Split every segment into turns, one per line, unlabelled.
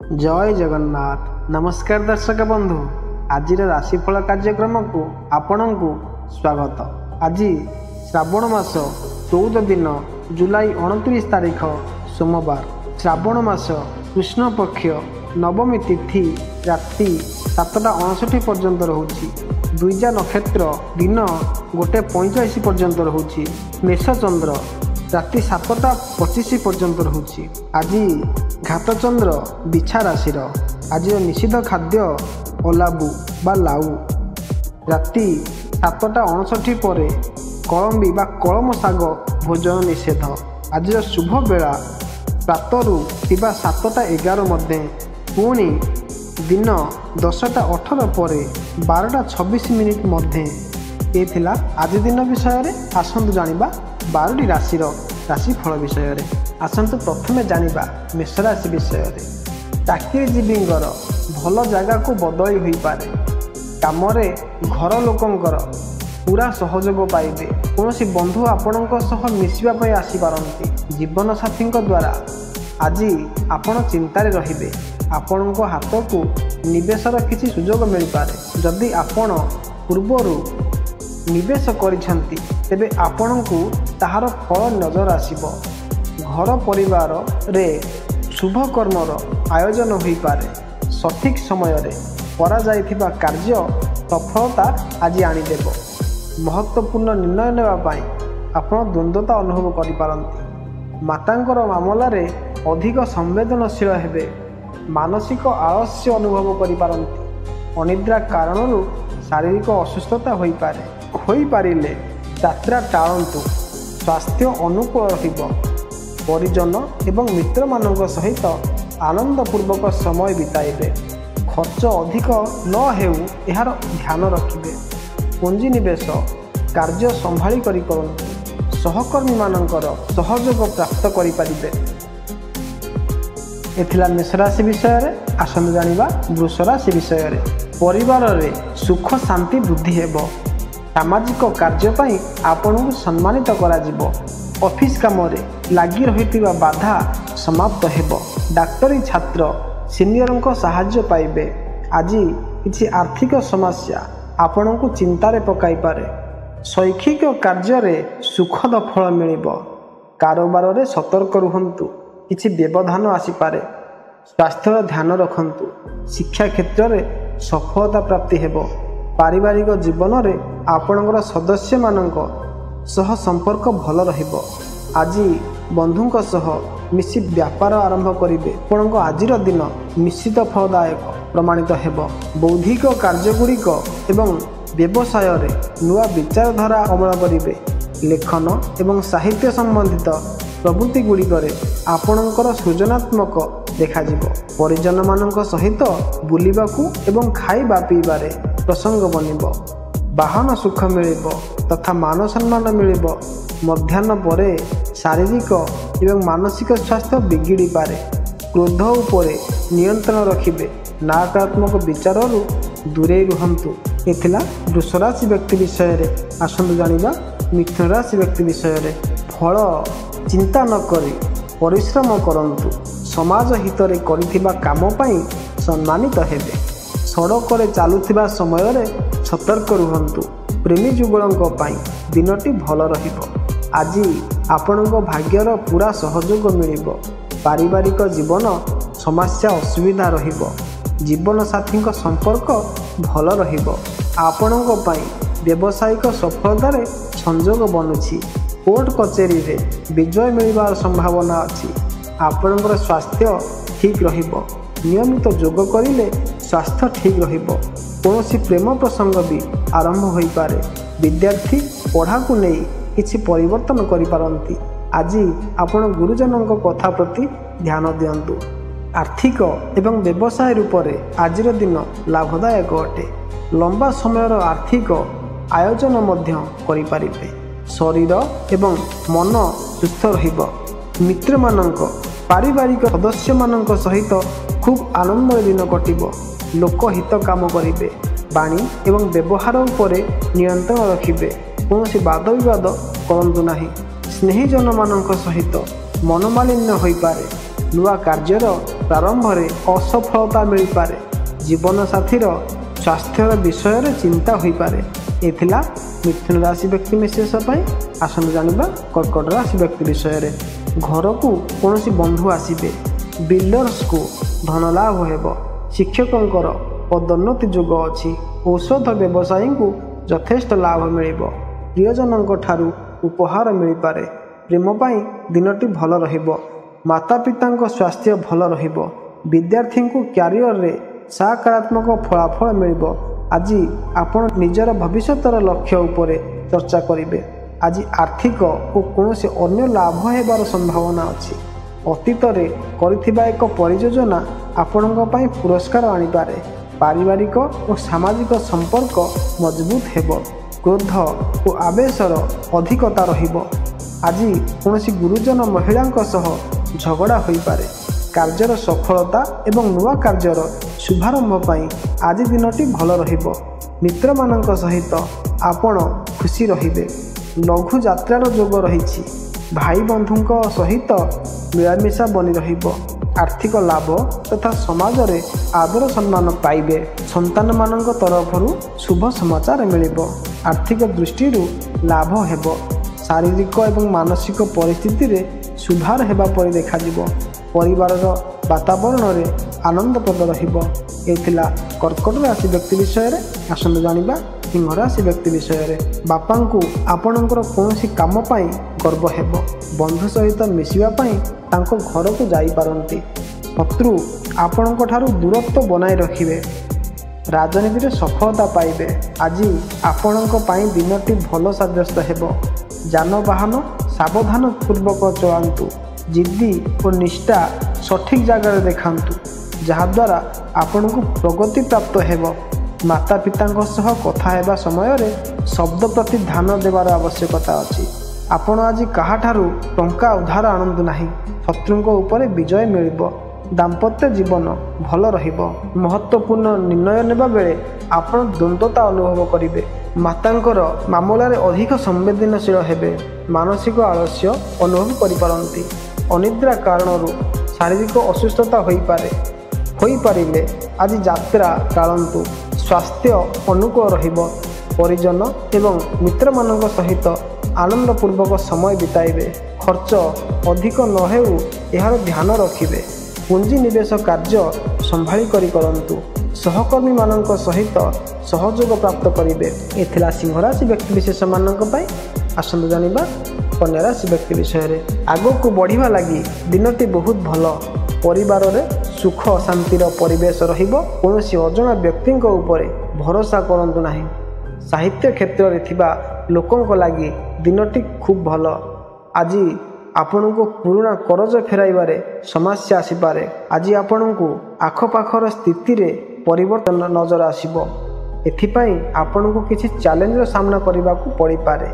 जय जगन्नाथ। नमस्कार दर्शक बंधु, आज राशिफल कार्यक्रम को आपण को स्वागत। आज श्रावण मास 14 दिन जुलाई 29 तारीख सोमवार। श्रावण मास कृष्ण पक्ष नवमी तिथि राति 7:59 पर्यंत रोची। द्विजा नक्षत्र दिन 1:45 पर्यंत रोची। मेष चंद्र राति 7:25 पर्यंत रोची। आज घातचंद्र बिछा राशि। आज निषिद्ध खाद्य ओलाबु बा लाउ। राति 7:59 पर कलम्बी बा कलम शाग भोजन निषेध। आज शुभ बेला प्रातरु 7:11 मध्य, पुणी दिन 10:18 पर 12:26 मध्य। ये थिला आज दिन विषय। आसंतु जानिबा 12टी राशि राशिफल विषय। आसंतु प्रथमे जानिबा मेष राशि विषय। चाकरीजीवी भल जगह को बदली हो पारे। काम घर लोकंकर पूरा सहयोग पाइबे। कौन बंधु आपण मिसवाई आसीपारती। जीवन साथी द्वारा आज आपण चिंतार रहिबे। आपण हाथ को निवेशर किसी सुजोग मिल पारे। जदि आपण पूर्वर निवेश करिसेंती तेबे आपण को ताहार फल नजर आसिबो। घर परिवार रे शुभ कर्मर आयोजन हो पारे। सठिक समय रे करा जाइथिबा कार्य सफलता आज आनीदेव। महत्वपूर्ण निर्णय नेबा पाई आपण द्वंद्वता अनुभव करि पारंती। मातांकर मामला रे अधिक संवेदनशील हेबे। मानसिक आलस्य अनुभव करि पारंती। अनिद्रा कारणरू शारीरिक असुस्थता होई पारे। होई पारिले यात्रा टाळंतु। स्वास्थ्य अनुकूल रहिबो। परिजन एवं मित्र मानक सहित आनंदपूर्वक समय बिताइबे। खर्च अधिक न हेउ एहार ध्यान रखिबे। पूंजी निवेश कार्य संभाली करी करंतु। सहकर्मी मानकर सहयोग प्राप्त करि पारिबे। एथिला मेष राशि विषय। आसंतु जानिबा वृष राशि विषय। परिवार रे सुख शांति वृद्धि हेबो। सामाजिक कार्य पाई आपन को सम्मानित करा जिवो। ऑफिस काम रे लागी रहितिबा बाधा समाप्त हेबो। डाक्टरी छात्र सीनियर को सहाय्य पाइबे। आज किछि आर्थिक समस्या आपन को चिंतारे पकाई पारे। शैक्षिक कार्य रे सुखद फल मिलिबो। कारोबार रे सतर्क रुहंतु। किछि व्यवधान आसी पारे। स्वास्थ्य ध्यान रखंतु। शिक्षा क्षेत्र रे सफलता प्राप्ति हेबो। पारिवारिक जीवन रे आपणकर सदस्य मानक सह संपर्क भल रहिबो। आज बंधुक सह मिसी व्यापार आरंभ करिवे। आपणक आजिर दिन निश्चित फलदायक प्रमाणित हेबो। बौद्धिक कार्यगुड़िक एवं व्यवसाय रे नुआ विचारधारा अमल करिवे। लेखन एवं साहित्य संबंधित प्रवृत्ति गुड़िकरे आपणकर सृजनात्मक देखाजिबो। परिजन मानक सहित बुलिबाकू एवं खाइबा पीबारे प्रसंग बनिबो। वाहन सुख मिलिबो तथा मान सम्मान मिलिबो। मध्याह्न परे शारीरिक एवं मानसिक स्वास्थ्य बिगिड़ी पारे। क्रोध उपरे नियंत्रण रखिबे। नकारात्मक विचाररू दूरे रुहंतु। एथिला वृष राशि व्यक्ति विषय रे। आसंतु जानिबा मिथुन राशि व्यक्ति विषय रे। फल चिंता न करी परिश्रम करंतु। समाज हित रे करिथिबा काम पई सम्मानित हेबे। सड़क रे चालुथिबा समय रे सतर्क रुहंतु। प्रेमी जुगलंक पई दिनटी भल रहिबो। आज आपणको भाग्यर पूरा सहयोग मिलिबो। पारिवारिक जीवन समस्या असुविधा रहिबो। जीवन साथी संपर्क भल रहिबो। आपणको पई व्यावसायिक सफलता रे संयोग बनुछि। कोर्ट कचेरी रे विजय मिलबार संभावना अछि। आपणकर स्वास्थ्य ठीक रहिबो। नियमित योग करिले स्वास्थ्य ठीक रहिबो। कौनसी प्रेम प्रसंग भी आरंभ होई पारे। विद्यार्थी पढ़ा को नहीं किछि परिवर्तन करि पारंती। आज आपण गुरुजनक कथा प्रति ध्यान दियंतु। आर्थिक एवं व्यवसाय रूप से आजिर दिन लाभदायक अटे। लंबा समय आर्थिक आयोजन मध्य करि पारिबे। शरीर एवं मन सुस्थ रहिबो। मित्र मानक पारिवारिक सदस्य मानक सहित खूब आनंद दिन कटिबो। लोकहित काम करिबे। वाणी एवं व्यवहार उपरे नियंत्रण रखिबे। कौनसी वाद विवाद करंतु नाही। स्नेहीजन मानक सहित मनमालिन्य होई पारे। ନୂଆ କାର୍ଯ୍ୟର ପ୍ରାରମ୍ଭରେ ଅସଫଳତା ମିଳିପାରେ। ଜୀବନସାଥୀର ସ୍ୱାସ୍ଥ୍ୟର ବିଷୟରେ ଚିନ୍ତା ହୋଇପାରେ। ଏ ଥିଲା ମିଥୁନ ରାଶି ବ୍ୟକ୍ତି ବିଶେଷ ପାଇଁ। ଆସନ୍ତୁ ଜାଣିବା କର୍କଟ ରାଶି ବ୍ୟକ୍ତି ବିଷୟରେ। ଘରକୁ କୌଣସି ବନ୍ଧୁ ଆସିବେ। ବିଲ୍ଡର୍ସକୁ ଧନ ଲାଭ ହେବ। ଶିକ୍ଷକଙ୍କର ପଦୋନ୍ନତି ଯୋଗ ଅଛି। ଔଷଧ ବ୍ୟବସାୟୀଙ୍କୁ ଯଥେଷ୍ଟ ଲାଭ ମିଳିବ। ପ୍ରିୟଜନଙ୍କ ଠାରୁ ଉପହାର ମିଳିପାରେ। ପ୍ରେମ ପାଇଁ ଦିନଟି ଭଲ ରହିବ। ମାତା ପିତାଙ୍କ ସ୍ୱାସ୍ଥ୍ୟ ଭଲ ରହିବ। ବିଦ୍ୟାର୍ଥୀଙ୍କୁ କ୍ୟାରିୟରରେ ସକାରାତ୍ମକ ଫଳାଫଳ ମିଳିବ। ଆଜି ଆପଣ ନିଜର ଭବିଷ୍ୟତର ଲକ୍ଷ୍ୟ ଉପରେ ଚର୍ଚ୍ଚା କରିବେ। ଆଜି ଆର୍ଥିକ ଓ କୌଣସି ଅନ୍ୟ ଲାଭ ହେବାର ସମ୍ଭାବନା ଅଛି। ଅତୀତରେ କରିଥିବା ଏକ ପରିଯୋଜନା ଆପଣଙ୍କ ପାଇଁ ପୁରସ୍କାର ଆଣିପାରେ। ପାରିବାରିକ ଓ ସାମାଜିକ ସମ୍ପର୍କ ମଜବୁତ ହେବ। କ୍ରୋଧ ଓ ଆବେଶର ଅଧିକତା ରହିବ। ଆଜି କୌଣସି ଗୁରୁଜନ ମହିଳାଙ୍କ ସହ ଝଗଡ଼ା ହୋଇପାରେ। କାର୍ଯ୍ୟର ସଫଳତା ଏବଂ ନୂଆ କାର୍ଯ୍ୟର ଶୁଭାରମ୍ଭ ପାଇଁ ଆଜି ଦିନଟି ଭଲ ରହିବ। ମିତ୍ରମାନଙ୍କ ସହିତ ଆପଣ ଖୁସି ରହିବେ। ଲଘୁ ଯାତ୍ରାର ଯୋଗ ରହିଛି। ଭାଇ ବନ୍ଧୁଙ୍କ ସହିତ ମିଳାମିଶା ବନି ରହିବ। ଆର୍ଥିକ ଲାଭ ତଥା ସମାଜରେ ଆଦର ସମ୍ମାନ ପାଇବେ। ସନ୍ତାନମାନଙ୍କ ତରଫରୁ ଶୁଭ ସମାଚାର ମିଳିବ। ଆର୍ଥିକ ଦୃଷ୍ଟିରୁ ଲାଭ ହେବ। ଶାରୀରିକ ଏବଂ ମାନସିକ ପରିସ୍ଥିତିରେ ସୁଧାର ହେବା ପରି ଦେଖାଯିବ। ପରିବାରର ବାତାବରଣରେ ଆନନ୍ଦପ୍ରଦ ରହିବ। ଏ ଥିଲା କର୍କଟ ରାଶି ବ୍ୟକ୍ତି ବିଷୟରେ। ଆସନ୍ତୁ ଜାଣିବା ସିଂହ ରାଶି ବ୍ୟକ୍ତି ବିଷୟରେ। ବାପାଙ୍କୁ ଆପଣଙ୍କର କୌଣସି କାମ ପାଇଁ ଗର୍ବ ହେବ। ବନ୍ଧୁ ସହିତ ମିଶିବା ପାଇଁ ତାଙ୍କ ଘରକୁ ଯାଇପାରନ୍ତି। ଶତ୍ରୁ ଆପଣଙ୍କ ଠାରୁ ଦୂରତ୍ୱ ବନାଇ ରଖିବେ। ରାଜନୀତିରେ ସଫଳତା ପାଇବେ। ଆଜି ଆପଣଙ୍କ ପାଇଁ ଦିନଟି ଭଲ ସାବ୍ୟସ୍ତ ହେବ। ଯାନବାହନ ସାବଧାନ ପୂର୍ବକ ଚଳାନ୍ତୁ। ଜିଦ୍ଦି ଓ ନିଷ୍ଠା ସଠିକ୍ ଜାଗାରେ ଦେଖାନ୍ତୁ, ଯାହାଦ୍ୱାରା ଆପଣଙ୍କୁ ପ୍ରଗତି ପ୍ରାପ୍ତ ହେବ। ମାତା ପିତାଙ୍କ ସହ କଥା ହେବା ସମୟରେ ଶବ୍ଦ ପ୍ରତି ଧ୍ୟାନ ଦେବାର ଆବଶ୍ୟକତା ଅଛି। ଆପଣ ଆଜି କାହାଠାରୁ ଟଙ୍କା ଉଧାର ଆଣନ୍ତୁ ନାହିଁ। ଶତ୍ରୁଙ୍କ ଉପରେ ବିଜୟ ମିଳିବ। ଦାମ୍ପତ୍ୟ ଜୀବନ ଭଲ ରହିବ। ମହତ୍ତ୍ୱପୂର୍ଣ୍ଣ ନିର୍ଣ୍ଣୟ ନେବା ବେଳେ ଆପଣ ଦ୍ୱନ୍ଦ୍ୱତା ଅନୁଭବ କରିବେ। ମାତାଙ୍କର ମାମଲାରେ ଅଧିକ ସମ୍ବେଦନଶୀଳ ହେବେ। ମାନସିକ ଆଳସ୍ୟ ଅନୁଭବ କରିପାରନ୍ତି। ଅନିଦ୍ରା କାରଣରୁ ଶାରୀରିକ ଅସୁସ୍ଥତା ହୋଇପାରିଲେ ଆଜି ଯାତ୍ରା ଟାଳନ୍ତୁ। ସ୍ୱାସ୍ଥ୍ୟ ଅନୁକୂଳ ରହିବ। ପରିଜନ ଏବଂ ମିତ୍ରମାନଙ୍କ ସହିତ ଆନନ୍ଦପୂର୍ବକ ସମୟ ବିତାଇବେ। ଖର୍ଚ୍ଚ ଅଧିକ ନ ହେଉ ଏହାର ଧ୍ୟାନ ରଖିବେ। ପୁଞ୍ଜିନିବେଶ କାର୍ଯ୍ୟ ସମ୍ଭାଳି କରି କରନ୍ତୁ। ସହକର୍ମୀମାନଙ୍କ ସହିତ ସହଯୋଗ ପ୍ରାପ୍ତ କରିବେ। ଏ ଥିଲା ସିଂହ ରାଶି ବ୍ୟକ୍ତି ବିଶେଷମାନଙ୍କ ପାଇଁ। ଆସନ୍ତୁ ଜାଣିବା କନ୍ୟା ରାଶି ବ୍ୟକ୍ତି ବିଷୟରେ। ଆଗକୁ ବଢ଼ିବା ଲାଗି ଦିନଟି ବହୁତ ଭଲ। ପରିବାରରେ ସୁଖ ଶାନ୍ତିର ପରିବେଶ ରହିବ। କୌଣସି ଅଜଣା ବ୍ୟକ୍ତିଙ୍କ ଉପରେ ଭରସା କରନ୍ତୁ ନାହିଁ। ସାହିତ୍ୟ କ୍ଷେତ୍ରରେ ଥିବା ଲୋକଙ୍କ ଲାଗି ଦିନଟି ଖୁବ୍ ଭଲ। ଆଜି ଆପଣଙ୍କୁ ପୁରୁଣା କରଜ ଫେରାଇବାରେ ସମସ୍ୟା ଆସିପାରେ। ଆଜି ଆପଣଙ୍କୁ ଆଖପାଖର ସ୍ଥିତିରେ ପରିବର୍ତ୍ତନ ନଜର ଆସିବ। ଏଥିପାଇଁ ଆପଣଙ୍କୁ କିଛି ଚ୍ୟାଲେଞ୍ଜର ସାମ୍ନା କରିବାକୁ ପଡ଼ିପାରେ।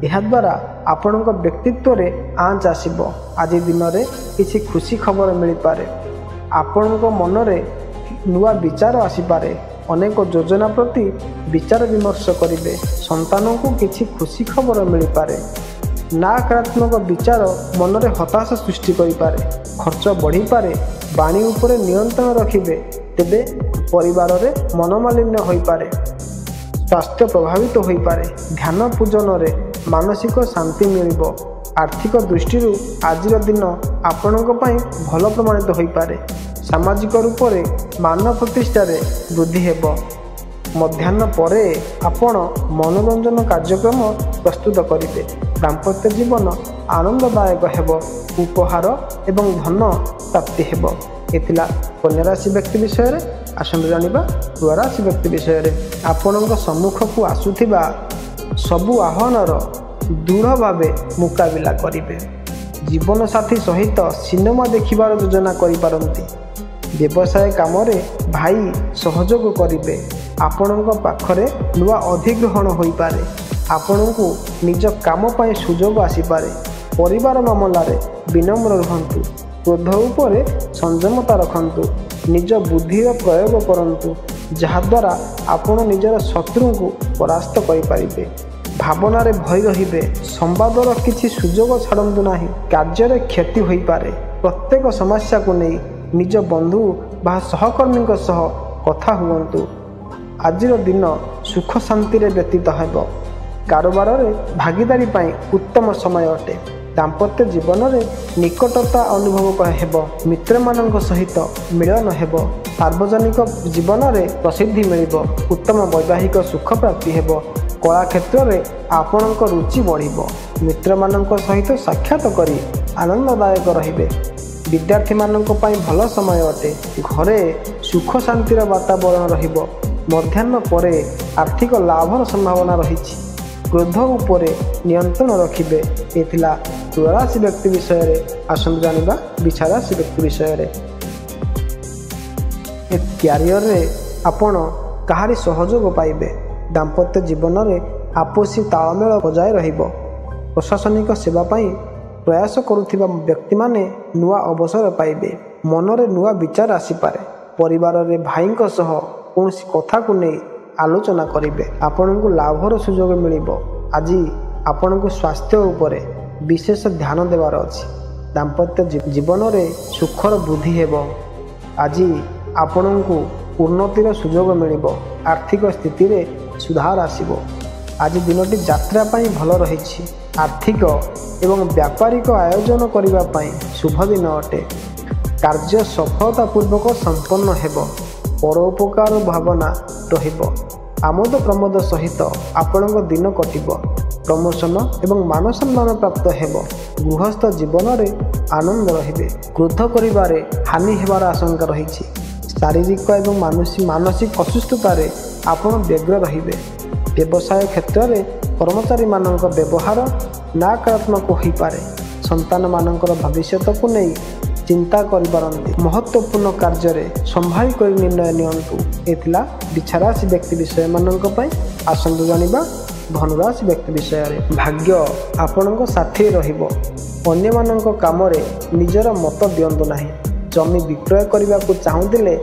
ଏହାଦ୍ୱାରା ଆପଣଙ୍କ ବ୍ୟକ୍ତିତ୍ୱରେ ଆଞ୍ଚ ଆସିବ। ଆଜି ଦିନରେ କିଛି ଖୁସି ଖବର ମିଳିପାରେ। ଆପଣଙ୍କ ମନରେ ନୂଆ ବିଚାର ଆସିପାରେ। ଅନେକ ଯୋଜନା ପ୍ରତି ବିଚାର ବିମର୍ଶ କରିବେ। ସନ୍ତାନଙ୍କୁ କିଛି ଖୁସି ଖବର ମିଳିପାରେ। ନକାରାତ୍ମକ ବିଚାର ମନରେ ହତାଶା ସୃଷ୍ଟି କରିପାରେ। ଖର୍ଚ୍ଚ ବଢ଼ିପାରେ। ବାଣୀ ଉପରେ ନିୟନ୍ତ୍ରଣ ରଖିବେ, ତେବେ ପରିବାରରେ ମନୋମାଳିନ୍ୟ ହୋଇପାରେ। ସ୍ୱାସ୍ଥ୍ୟ ପ୍ରଭାବିତ ହୋଇପାରେ। ଧ୍ୟାନ ପୂଜନରେ ମାନସିକ ଶାନ୍ତି ମିଳିବ। ଆର୍ଥିକ ଦୃଷ୍ଟିରୁ ଆଜିର ଦିନ ଆପଣଙ୍କ ପାଇଁ ଭଲ ପ୍ରମାଣିତ ହୋଇପାରେ। ସାମାଜିକ ରୂପରେ ମାନ ପ୍ରତିଷ୍ଠାରେ ବୃଦ୍ଧି ହେବ। ମଧ୍ୟାହ୍ନ ପରେ ଆପଣ ମନୋରଞ୍ଜନ କାର୍ଯ୍ୟକ୍ରମ ପ୍ରସ୍ତୁତ କରିବେ। ଦାମ୍ପତ୍ୟ ଜୀବନ ଆନନ୍ଦଦାୟକ ହେବ। ଉପହାର ଏବଂ ଧନ ପ୍ରାପ୍ତି ହେବ। ଏ ଥିଲା କନ୍ୟା ରାଶି ବ୍ୟକ୍ତି ବିଷୟରେ। ଆସନ୍ତୁ ଜାଣିବା ତୁଳା ରାଶି ବ୍ୟକ୍ତି ବିଷୟରେ। ଆପଣଙ୍କ ସମ୍ମୁଖକୁ ଆସୁଥିବା ସବୁ ଆହ୍ୱାନର ଦୃଢ଼ ଭାବେ ମୁକାବିଲା କରିବେ। ଜୀବନସାଥୀ ସହିତ ସିନେମା ଦେଖିବାର ଯୋଜନା କରିପାରନ୍ତି। ବ୍ୟବସାୟ କାମରେ ଭାଇ ସହଯୋଗ କରିବେ। ଆପଣଙ୍କ ପାଖରେ ନୂଆ ଅଧିଗ୍ରହଣ ହୋଇପାରେ। ଆପଣଙ୍କୁ ନିଜ କାମ ପାଇଁ ସୁଯୋଗ ଆସିପାରେ। ପରିବାର ମାମଲାରେ ବିନମ୍ର ରୁହନ୍ତୁ। କ୍ରୋଧ ଉପରେ ସଂଯମତା ରଖନ୍ତୁ। ନିଜ ବୁଦ୍ଧିର ପ୍ରୟୋଗ କରନ୍ତୁ, ଯାହାଦ୍ୱାରା ଆପଣ ନିଜର ଶତ୍ରୁଙ୍କୁ ପରାସ୍ତ କରିପାରିବେ। ଭାବନାରେ ଭୟ ରହିବେ। ସମ୍ବାଦର କିଛି ସୁଯୋଗ ଛାଡ଼ନ୍ତୁ ନାହିଁ। କାର୍ଯ୍ୟରେ କ୍ଷତି ହୋଇପାରେ। प्रत्येक समस्या को नहीं निज बंधु बा सहकर्मी सह कथा हुअन्तु। आजिर दिन सुख शांति रे व्यतीत हेब। कारोबार रे भागीदारी पाई उत्तम समय अटे। दाम्पत्य जीवन में निकटता अनुभव हेब। मित्र मानक सहित मिलन हेब। सार्वजनिक जीवन में प्रसिद्धि मिलिब। उत्तम वैवाहिक सुख प्राप्ति हेब। कला क्षेत्र में आपणक रुचि बढ़िब। मित्र मानक सहित साक्षात करी आनंददायक रहिबे। विद्यार्थी मानक पाई भल समय अटे। घरे सुख शांतिर वातावरण रहिब। मध्याह्न परे आर्थिक लाभर संभावना रहिछि। क्रोध उपरे नियंत्रण रखिबे। एथिला तुला राशि व्यक्ति विषय रे आसंतु जानिबा बिछा राशि व्यक्ति विषय रे। क्यारियर रे आपण काहारी सहयोग पाइबे। दाम्पत्य जीवन रे आपसी तालमेल बजाय रहिब। प्रशासनिक सेवा पाई प्रयास करुथिबा व्यक्ति माने नुआ अवसर पाइबे। मनरे नुआ विचार आसीपारे। परिवार रे भाईंक सह कौनसी कथा को नहीं आलोचना करिबे। आपनकु लाभर सुयोग मिलिबो। आज आपनकु स्वास्थ्य उपरे विशेष ध्यान देवार अछि। दाम्पत्य जीवन रे सुखर वृद्धि हेबो। आज आपनकु उन्नतिर सुयोग मिलिबो। आर्थिक स्थिति रे सुधार आसिबो। आज दिनटी यात्रा पाई भल रहिछि। आर्थिक एवं व्यापारिक आयोजन करिबा पाई शुभ दिन अटे। कार्य सफलतापूर्वक संपन्न हेबो। परोपकार भावना रहिब। आमोद प्रमोद सहित आपणक दिन कटिब। प्रमोशन एवं मान सम्मान प्राप्त हेब। गृहस्थ जीवन रे आनंद रहिबे। क्रोध करिबारे हानि हेबार आशंका रहिछि। शारीरिक एवं मानसिक असुस्थता रे आपण व्यग्र रहिबे। व्यवसाय क्षेत्र में कर्मचारी मानक व्यवहार नकारात्मक हो पारे। संतान मानकर भविष्य को नहीं चिंता करिपारंती। महत्वपूर्ण कार्य रे संभाली कर निर्णय नियंतु। एथिला बिछा राशि व्यक्ति विषय मानक पई आसंतु जानिबा धनुराशि व्यक्ति विषय रे। भाग्य आपणक साथी रहिबो। अन्य मानक काम रे निजर मत दियंतु नाही। जमी विक्रय करबा को चाहुतिले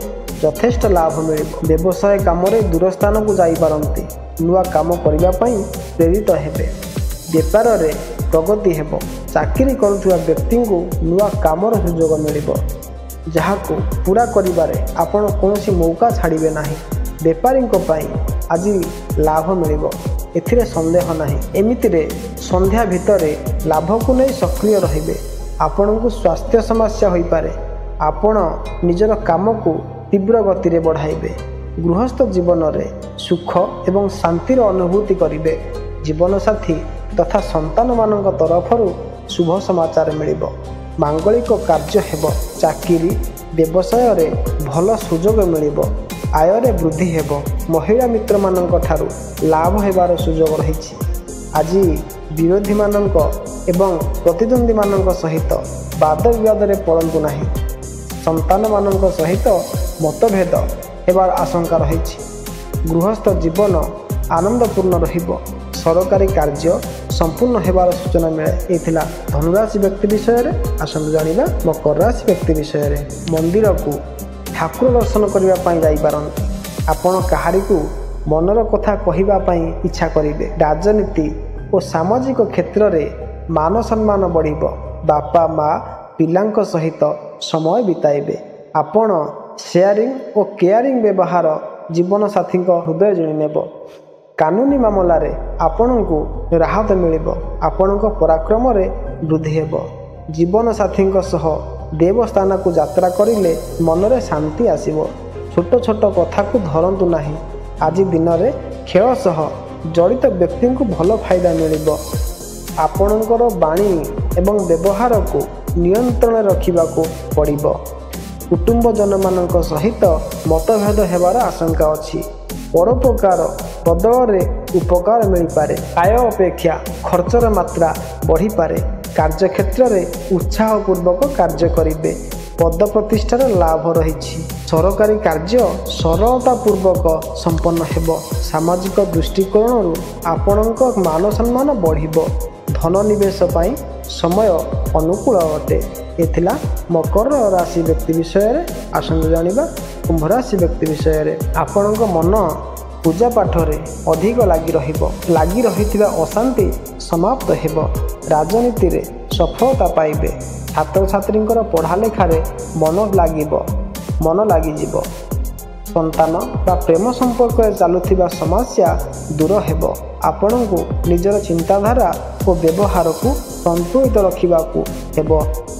यथेष्ट लाभ मिलिबो। व्यवसाय काम रे दूर स्थान को जाई पारंती। नुआ काम करबा पई प्रेरित हेबे। व्यापार रे प्रगति हेबो। चाकरी करुवा व्यक्ति को नुआ कामर सुयोग मिलिबो। जहाको पूरा करिबारे आपण कोनोसी मौका छाड़िबे नाही। व्यापारी पई आज लाभ मिलिबो। एथिरे संदेह नाही। एमिति रे संध्या भितरे लाभ को नहीं सक्रिय रहिबे। आपण को स्वास्थ्य समस्या होई पारे। आपण निजर काम को तीव्र गति रे बढ़ाइबे। गृहस्थ जीवन रे सुख एवं शांतिर अनुभूति करिबे। जीवन साथी तथा संतान मानक तरफरु शुभ समाचार मिलिबो। मांगलिक कार्य हेबो। चाकरी व्यवसाय रे भल सुयोग मिलिबो। आय रे वृद्धि हेबो। महिला मित्र मानक ठारू लाभ हेबार सुयोग रहिछि। आज विरोधी मानक एवं प्रतिद्वंदी मानक सहित वाद विवाद रे पड़ंतु नाही। संतान मानक सहित मतभेद हेबार आशंका रहिछि। गृहस्थ जीवन आनंदपूर्ण रहिबो। सरकारी कार्य संपूर्ण हेबार सूचना मिले। एथिला धनुराशि व्यक्ति विषय रे। आसंतु जानिबा मकर राशि व्यक्ति विषय रे। मंदिर को ठाकुर दर्शन करबा पई जाई पारंती। आपण काहारी को मनर कथा कहिबा पई इच्छा करिवे। राजनीति और सामाजिक क्षेत्र रे मान सम्मान बढ़िबो। बापा माँ पिलांक सहित समय बिताइबे। आपण शेयरिंग और केयरिंग व्यवहार जीवन साथी हृदय जिणी नेब। कानूनी मामला रे आपणको राहत मिलिबो। आपणको पराक्रम रे वृद्धि हेबो। जीवन साथी सह देवस्थान को यात्रा करिले मनरे शांति आसिबो। छोट छोट कथा को धरंतु नाही। आज दिन रे खेल सह जड़ित व्यक्ति को भल फायदा मिलिबो। आपणकर बाणी एवं व्यवहार को नियंत्रण रखिबा को पड़िबो। कुटुंब जन मानक सहित मतभेद हेबार आशंका अछि। परोपकार बदल रे उपकार मिल पारे। आय अपेक्षा खर्चर मात्रा बढ़ी पारे। कार्य क्षेत्र में उत्साह पूर्वक कार्य करिवे। पद प्रतिष्ठार लाभ रही। सरकारी कार्य सरलता पूर्वक संपन्न हेबो। सामाजिक दृष्टिकोण आपणक मान सम्मान बढ़िबो। धन निवेश पाई समय अनुकूल अटे। एथिला मकर राशि व्यक्ति विषय रे। आसंतु जानिबा कुंभ राशि व्यक्ति विषय रे। आपणक मन पूजा पाठ रे अधिक लागि रहिबो। लागि रहिथिबा अशांति समाप्त हेबो। राजनीति रे ସଫଳତା ପାଇବେ। ଛାତ୍ରଛାତ୍ରୀଙ୍କର ପଢ଼ା ଲେଖାରେ ମନ ଲାଗିଯିବ। ସନ୍ତାନ ବା ପ୍ରେମ ସମ୍ପର୍କରେ ଚାଲୁଥିବା ସମସ୍ୟା ଦୂର ହେବ। ଆପଣଙ୍କୁ ନିଜର ଚିନ୍ତାଧାରା ଓ ବ୍ୟବହାରକୁ ସନ୍ତୁଳିତ ରଖିବାକୁ ହେବ।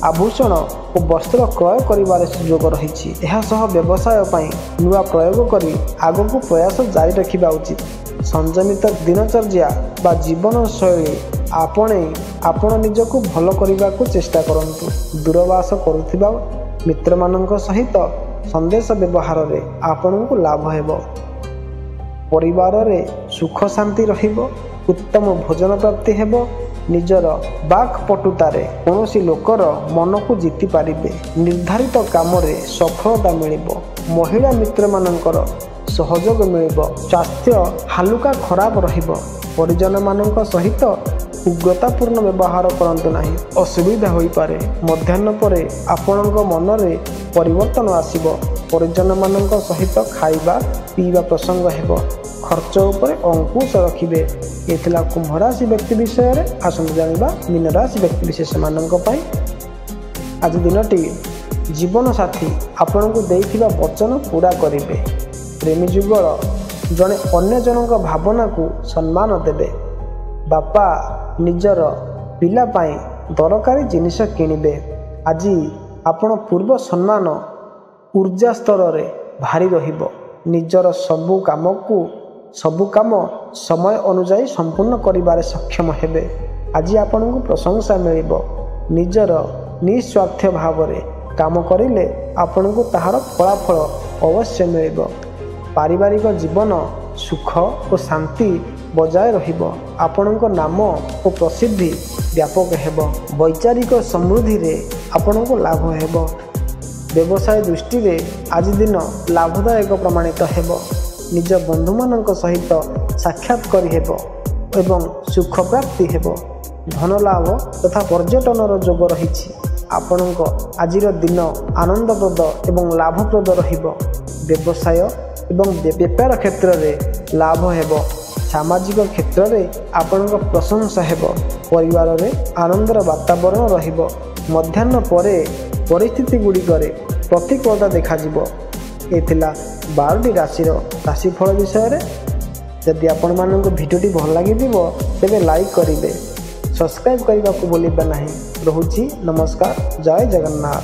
ଆଭୂଷଣ ଓ ବସ୍ତ୍ର କ୍ରୟ କରିବାରେ ସୁଯୋଗ ରହିଛି। ଏହା ସହ ବ୍ୟବସାୟ ପାଇଁ ନୂଆ ପ୍ରୟୋଗ କରି ଆଗକୁ ପ୍ରୟାସ ଜାରି ରଖିବା ଉଚିତ। ସଂଯମିତ ଦିନଚର୍ଯ୍ୟା ବା ଜୀବନଶୈଳୀ ଆପଣେଇ ଆପଣ ନିଜକୁ ଭଲ କରିବାକୁ ଚେଷ୍ଟା କରନ୍ତୁ। ଦୂରବାସ କରୁଥିବା ମିତ୍ରମାନଙ୍କ ସହିତ ସନ୍ଦେଶ ବ୍ୟବହାରରେ ଆପଣଙ୍କୁ ଲାଭ ହେବ। ପରିବାରରେ ସୁଖ ଶାନ୍ତି ରହିବ। ଉତ୍ତମ ଭୋଜନ ପ୍ରାପ୍ତି ହେବ। ନିଜର ବାକ୍ପଟୁତାରେ କୌଣସି ଲୋକର ମନକୁ ଜିତି ପାରିବେ। ନିର୍ଦ୍ଧାରିତ କାମରେ ସଫଳତା ମିଳିବ। ମହିଳା ମିତ୍ରମାନଙ୍କର ସହଯୋଗ ମିଳିବ। ସ୍ୱାସ୍ଥ୍ୟ ହାଲୁକା ଖରାପ ରହିବ। ପରିଜନମାନଙ୍କ ସହିତ ଉଗ୍ରତାପୂର୍ଣ୍ଣ ବ୍ୟବହାର କରନ୍ତୁ ନାହିଁ, ଅସୁବିଧା ହୋଇପାରେ। ମଧ୍ୟାହ୍ନ ପରେ ଆପଣଙ୍କ ମନରେ ପରିବର୍ତ୍ତନ ଆସିବ। ପରିଜନମାନଙ୍କ ସହିତ ଖାଇବା ପିଇବା ପ୍ରସଙ୍ଗ ହେବ। ଖର୍ଚ୍ଚ ଉପରେ ଅଙ୍କୁଶ ରଖିବେ। ଏ ଥିଲା କୁମ୍ଭ ରାଶି ବ୍ୟକ୍ତି ବିଷୟରେ। ଆସନ୍ତୁ ଜାଣିବା ମୀନ ରାଶି ବ୍ୟକ୍ତି ବିଶେଷମାନଙ୍କ ପାଇଁ। ଆଜି ଦିନଟି ଜୀବନସାଥୀ ଆପଣଙ୍କୁ ଦେଇଥିବା ବଚନ ପୁରା କରିବେ। ପ୍ରେମୀ ଯୁଗଳ ଜଣେ ଅନ୍ୟ ଜଣଙ୍କ ଭାବନାକୁ ସମ୍ମାନ ଦେବେ। ବାପା ନିଜର ପିଲା ପାଇଁ ଦରକାରୀ ଜିନିଷ କିଣିବେ। ଆଜି ଆପଣ ପୂର୍ବ ସମ୍ମାନ ଊର୍ଜା ସ୍ତରରେ ଭାରି ରହିବ। ନିଜର ସବୁ କାମ ସମୟ ଅନୁଯାୟୀ ସମ୍ପୂର୍ଣ୍ଣ କରିବାରେ ସକ୍ଷମ ହେବେ। ଆଜି ଆପଣଙ୍କୁ ପ୍ରଶଂସା ମିଳିବ। ନିଜର ନିଃସ୍ୱାର୍ଥ ଭାବରେ କାମ କରିଲେ ଆପଣଙ୍କୁ ତାହାର ଫଳାଫଳ ଅବଶ୍ୟ ମିଳିବ। ପାରିବାରିକ ଜୀବନ ସୁଖ ଓ ଶାନ୍ତି ବଜାୟ ରହିବ। ଆପଣଙ୍କ ନାମ ଓ ପ୍ରସିଦ୍ଧି ବ୍ୟାପକ ହେବ। ବୈଚାରିକ ସମୃଦ୍ଧିରେ ଆପଣଙ୍କୁ ଲାଭ ହେବ। ବ୍ୟବସାୟ ଦୃଷ୍ଟିରେ ଆଜି ଦିନ ଲାଭଦାୟକ ପ୍ରମାଣିତ ହେବ। ନିଜ ବନ୍ଧୁମାନଙ୍କ ସହିତ ସାକ୍ଷାତ କରିହେବ ଏବଂ ସୁଖ ପ୍ରାପ୍ତି ହେବ। ଧନ ଲାଭ ତଥା ପର୍ଯ୍ୟଟନର ଯୋଗ ରହିଛି। ଆପଣଙ୍କ ଆଜିର ଦିନ ଆନନ୍ଦପ୍ରଦ ଏବଂ ଲାଭପ୍ରଦ ରହିବ। ବ୍ୟବସାୟ ଏବଂ ବେପାର କ୍ଷେତ୍ରରେ ଲାଭ ହେବ। ସାମାଜିକ କ୍ଷେତ୍ରରେ ଆପଣଙ୍କ ପ୍ରଶଂସା ହେବ। ପରିବାରରେ ଆନନ୍ଦର ବାତାବରଣ ରହିବ। ମଧ୍ୟାହ୍ନ ପରେ ପରିସ୍ଥିତି ଗୁଡ଼ିକରେ ପ୍ରତିକୂଳତା ଦେଖାଯିବ। ଏ ଥିଲା 12ଟି ରାଶିର ରାଶିଫଳ ବିଷୟରେ। ଯଦି ଆପଣମାନଙ୍କୁ ଭିଡ଼ିଓଟି ଭଲ ଲାଗିଥିବ ତେବେ ଲାଇକ୍ କରିବେ। ସବସ୍କ୍ରାଇବ୍ କରିବାକୁ ଭୁଲିବେ ନାହିଁ। ରହୁଛି ନମସ୍କାର। ଜୟ ଜଗନ୍ନାଥ।